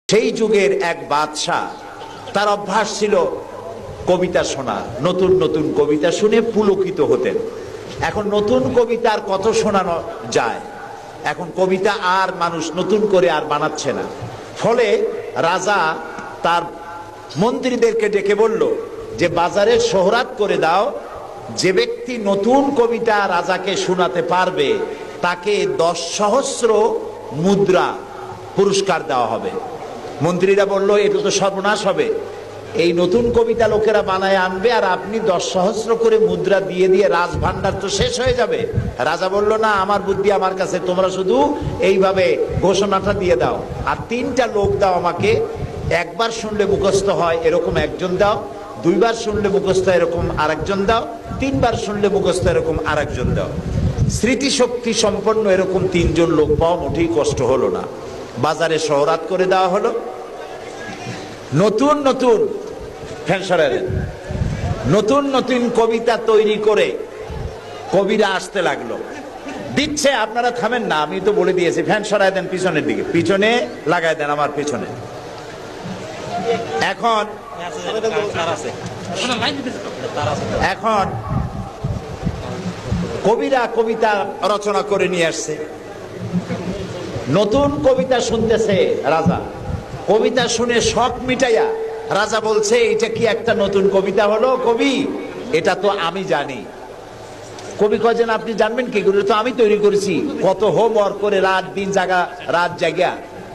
সেই যুগের এক বাদশাহ, তার অভ্যাস ছিল কবিতা শোনা, নতুন নতুন কবিতা শুনে পুলকিত হতেন। এখন নতুন কবিতা আর কত শোনানো যায়, এখন কবিতা আর মানুষ নতুন করে আর বানাচ্ছে না। ফলে রাজা তার মন্ত্রীদেরকে ডেকে বলল যে বাজারে শোহরাত করে দাও, যে ব্যক্তি নতুন কবিতা রাজাকে শোনাতে পারবে তাকে 10 সহস্র মুদ্রা পুরস্কার দেওয়া হবে। মন্ত্রীরা বলল এটা তো সর্বনাশ হবে, এই নতুন কবিতা লোকেরা বানায় আনবে আর আপনি 10 সহস্র করে মুদ্রা দিয়ে দিয়ে রাজভান্ডার তো শেষ হয়ে যাবে। রাজা বলল না, আমার বুদ্ধি আমার কাছে, তোমরা শুধু এইভাবে ঘোষণাটা দিয়ে দাও আর 3টা লোক দাও আমাকে, একবার শুনলে মুখস্থ হয় এরকম একজন দাও, 2বার শুনলে মুখস্থ এরকম আরেকজন দাও, 3বার শুনলে মুখস্থ এরকম আরেকজন দাও। স্মৃতিশক্তি সম্পন্ন এরকম 3 জন লোক পাওয়া মোটেই কষ্ট হলো না। বাজারে শোহরাত করে দেওয়া হলো, নতুন নতুন নতুন নতুন কবিতা তৈরি করে কবিরা আসতে লাগলো, দিচ্ছে। আপনারা থামেন না, আমি তো বলে দিয়েছি, ফ্যান সরাই দেন পিছনের দিকে, পিছনে লাগাই দেন আমার পিছনে। এখন কবিরা কবিতা রচনা করে নিয়ে আসছে, নতুন কবিতা শুনতেছে রাজা। কবিতা শুনে শখ মিটাইয়া রাজা বলছে এটা কি একটা নতুন কবিতা হলো কবি, এটা তো আমি জানি। কবি কয়েছেন আপনি জানবেন কি করে, তো আমি তৈরি করেছি, কত হোমওয়ার্ক করে রাত জাগা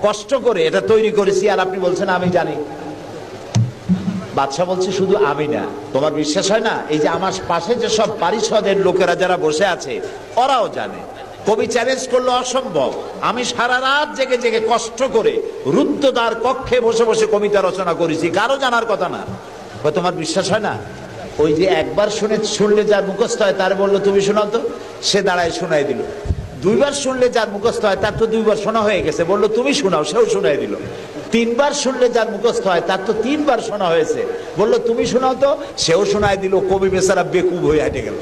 কষ্ট করে এটা তৈরি করেছি, আর আপনি বলছেন আমি জানি। বাদশা বলছে শুধু আমি না, তোমার বিশ্বাস হয় না, এই যে আমার পাশে যে সব পারিষদের লোকেরা যারা বসে আছে ওরাও জানে। কবি চ্যালেঞ্জ করলো অসম্ভব, আমি সারা রাত জেগে জেগে কষ্ট করে রুদ্ধদ্বার কক্ষে বসে বসে কবিতা রচনা করেছি, কারো জানার কথা না। তোমার বিশ্বাস হয় না? ওই যে একবার শুনলে যার মুখস্থ হয় তার বললো তুমি শোনাও তো, সে দাঁড়ায় শোনাই দিল। 2বার শুনলে যার মুখস্থ হয় তার তো 2বার শোনা হয়ে গেছে, বললো তুমি শোনাও, সেও শোনাই দিল। 3বার শুনলে যার মুখস্থ হয় তার তো 3বার শোনা হয়েছে, বললো তুমি শোনাও তো, সেও শোনাই দিল। কবি বেচারা বেকুব হয়ে হেঁটে গেল।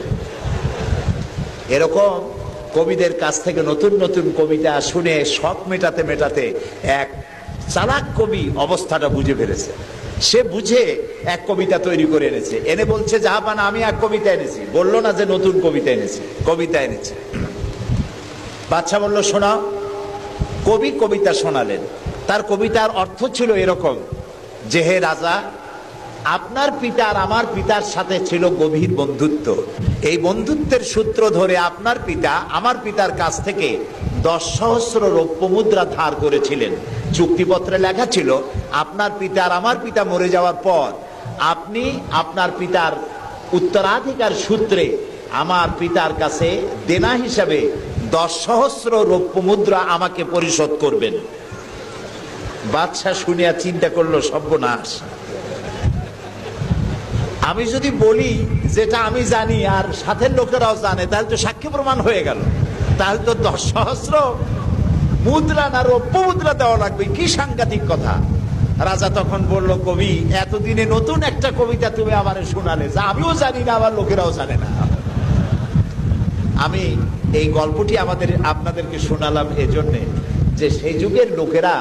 এরকম কবিদের কাছ থেকে নতুন নতুন কবিতা শুনে শখ মেটাতে মেটাতে এক চালাক কবি অবস্থাটা বুঝে ফেলেছে। সে বুঝে এক কবিতা তৈরি করে এনেছে, এনে বলছে জাহাপানা আমি এক কবিতা এনেছি। বললো না যে নতুন কবিতা এনেছি, কবিতা এনেছে। বাদশা বলল শোনাও। কবি কবিতা শোনালেন। তার কবিতার অর্থ ছিল এরকম যে হে রাজা, আপনার পিতা আর আমার পিতার সাথে ছিল গভীর বন্ধুত্ব। এই বন্ধুত্বের সূত্র ধরে আপনার পিতা আমার পিতার কাছ থেকে 10 সহস্র রৌপ্য মুদ্রা ধার করেছিলেন। চুক্তিপত্রে লেখা ছিল আপনার পিতা আর আমার পিতা মরে যাওয়ার পর আপনি আপনার পিতার উত্তরাধিকার সূত্রে আমার পিতার কাছে দেনা হিসাবে 10 সহস্র রৌপ্য মুদ্রা আমাকে পরিশোধ করবেন। বাদশা শুনিয়া চিন্তা করলো সর্বনাশ, আমি যদি বলি যেটা আমি জানি আর সাথের লোকেরাও জানে তাহলে তো সাক্ষী প্রমাণ হয়ে গেল, তাহলে তো 10 সহস্র মুদ্রা না রৌপ্য মুদ্রা দেওয়া লাগবে, কি সাংঘাতিক কথা। রাজা তখন বলল কবি এতদিনে নতুন একটা কবিতা তুমি আমারে শোনালে, যা আমিও জানি না আমার লোকেরাও জানে না। আমি এই গল্পটি আপনাদেরকে শোনালাম এজন্যে যে সেই যুগের লোকেরা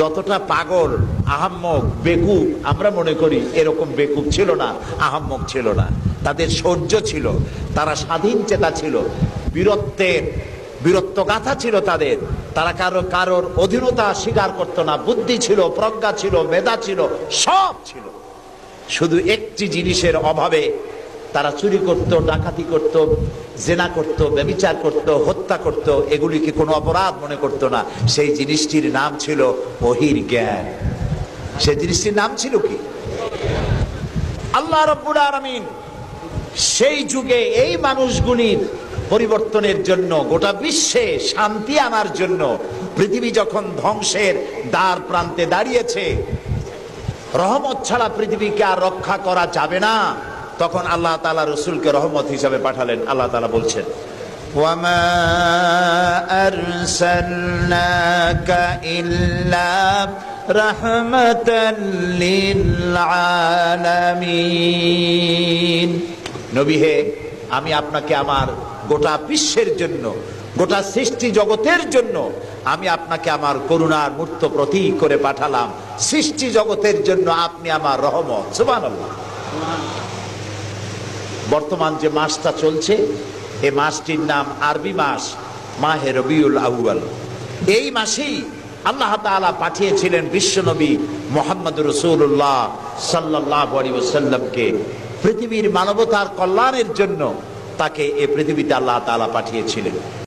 যতটা পাগল, আহাম্মক, বেকুব আমরা মনে করি, এরকম বেকুব ছিল না, আহাম্মক ছিল না। তাদের শৌর্য ছিল, তারা স্বাধীন চেতা ছিল, বীরত্বগাথা ছিল তাদের। তারা কারোর অধীনতা স্বীকার করতো না, বুদ্ধি ছিল, প্রজ্ঞা ছিল, মেধা ছিল, সব ছিল। শুধু একটি জিনিসের অভাবে তারা চুরি করত, ডাকাতি করত, জেনা করত, ব্যভিচার করত, হত্যা করত, এগুলিকে কোনো অপরাধ মনে করত না। সেই জিনিসটির নাম ছিল ওহির জ্ঞান। সেই জিনিসটির নাম ছিল কি? আল্লাহ রাব্বুল আলামিন সেই যুগে এই মানুষগুলির পরিবর্তনের জন্য, গোটা বিশ্বে শান্তি আনার জন্য, পৃথিবী যখন ধ্বংসের দ্বার প্রান্তে দাঁড়িয়েছে, রহমত ছাড়া পৃথিবীকে আর রক্ষা করা যাবে না, তখন আল্লাহ তাআলা রাসূলকে রহমত হিসাবে পাঠালেন। আল্লাহ তাআলা বলছেন ওয়ামা আরসালনাকা ইল্লা রাহমাতাল লিল আলামিন। নবী হে, আমি আপনাকে আমার গোটা বিশ্বের জন্য, গোটা সৃষ্টি জগতের জন্য আমি আপনাকে আমার করুণার মূর্ত প্রতীক করে পাঠালাম। সৃষ্টি জগতের জন্য আপনি আমার রহমত। সুবহানাল্লাহ। বর্তমান যে মাসটা চলছে, এই মাসটির নাম আরবি মাস মাহে রবিউল আউয়াল। এই মাসেই আল্লাহ তাআলা পাঠিয়েছিলেন বিশ্বনবী মুহাম্মদুর রাসূলুল্লাহ সাল্লাল্লাহু আলাইহি ওয়াসাল্লামকে পৃথিবীর মানবতার কল্যাণের জন্য। তাকে এই পৃথিবীতে আল্লাহ তাআলা পাঠিয়েছিলেন।